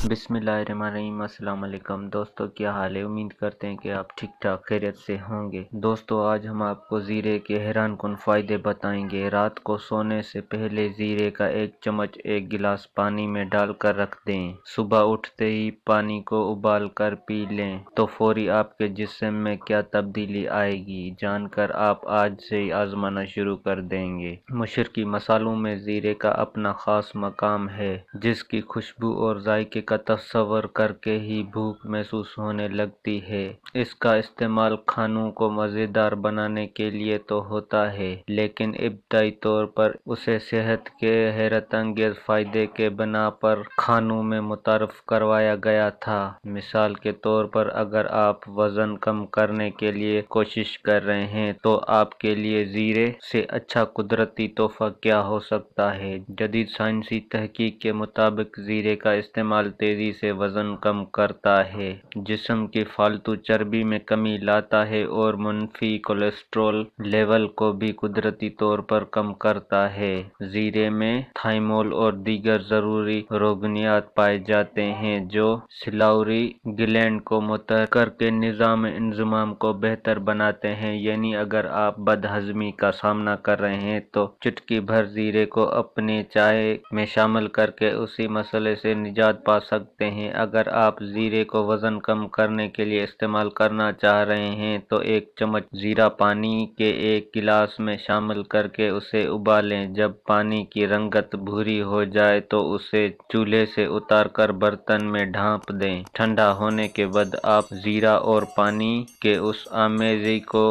बिस्मिल्लाहिर्रहमानिर्रहीम। अस्सलाम वालेकुम दोस्तों, क्या हाल है। उम्मीद करते हैं कि आप ठीक ठाक खैरियत से होंगे। दोस्तों, आज हम आपको जीरे के हैरान कुन फ़ायदे बताएंगे। रात को सोने से पहले जीरे का 1 चम्मच 1 गिलास पानी में डालकर रख दें। सुबह उठते ही पानी को उबाल कर पी लें तो फौरी आपके जिस्म में क्या तब्दीली आएगी जानकर आप आज से ही आजमाना शुरू कर देंगे। मशरकी मसालों में जीरे का अपना खास मकाम है, जिसकी खुशबू और जायके का तस्वर करके ही भूख महसूस होने लगती है। इसका इस्तेमाल खानों को मज़ेदार बनाने के लिए तो होता है, लेकिन इब्तदाई तौर पर उसे सेहत के हैरत अंगेज फ़ायदे के बना पर खानों में मुतारफ़ करवाया गया था। मिसाल के तौर पर अगर आप वज़न कम करने के लिए कोशिश कर रहे हैं तो आपके लिए जीरे से अच्छा कुदरती तोहफ़ा क्या हो सकता है। जदीद साइंसी तहकीक के मुताबिक जीरे का इस्तेमाल तेजी से वजन कम करता है, जिस्म की फालतू चर्बी में कमी लाता है और मुनफी कोलेस्ट्रॉल लेवल को भी कुदरती तौर पर कम करता है। जीरे में थाइमोल और दीगर जरूरी रोगनियात पाए जाते हैं जो सिलाउरी ग्लैंड को मुतहर करके निज़ाम इंज़िमाम को बेहतर बनाते हैं। यानी अगर आप बदहजमी का सामना कर रहे हैं तो चुटकी भर जीरे को अपने चाय में शामिल करके उसी मसले से निजात पा सकते हैं। अगर आप जीरे को वजन कम करने के लिए इस्तेमाल करना चाह रहे हैं तो 1 चम्मच जीरा पानी के 1 गिलास में शामिल करके उसे उबालें। जब पानी की रंगत भूरी हो जाए तो उसे चूल्हे से उतारकर बर्तन में ढाँप दें। ठंडा होने के बाद आप जीरा और पानी के उस आमेज़ी को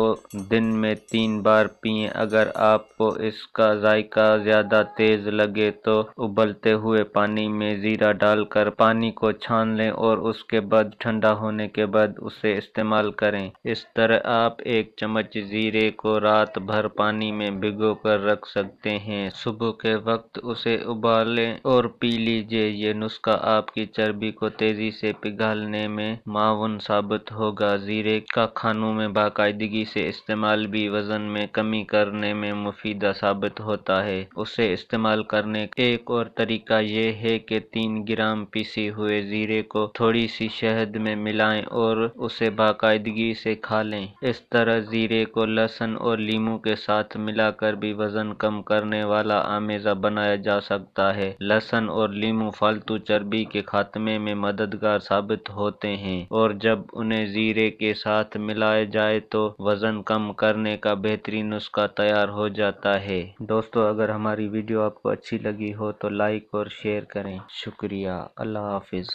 दिन में 3 बार पिएं। अगर आपको इसका जायका ज्यादा तेज लगे तो उबलते हुए पानी में जीरा डालकर पानी को छान लें और उसके बाद ठंडा होने के बाद उसे इस्तेमाल करें। इस तरह आप 1 चम्मच जीरे को रात भर पानी में भिगो कर रख सकते हैं। सुबह के वक्त उसे उबालें और पी लीजिए। ये नुस्खा आपकी चर्बी को तेजी से पिघलने में मावन साबित होगा। जीरे का खानों में बाकायदगी से इस्तेमाल भी वजन में कमी करने में मुफीदा साबित होता है। उसे इस्तेमाल करने का एक और तरीका ये है कि 3 ग्राम पिसे हुए जीरे को थोड़ी सी शहद में मिलाएं और उसे बाकायदगी से खा लें। इस तरह जीरे को लहसुन और लीमू के साथ मिलाकर भी वजन कम करने वाला आमेज़ा बनाया जा सकता है। लहसुन और लीमू फालतू चर्बी के खात्मे में मददगार साबित होते हैं और जब उन्हें जीरे के साथ मिलाया जाए तो वजन कम करने का बेहतरीन नुस्खा तैयार हो जाता है। दोस्तों, अगर हमारी वीडियो आपको अच्छी लगी हो तो लाइक और शेयर करें। शुक्रिया। अल्लाह हाफिज।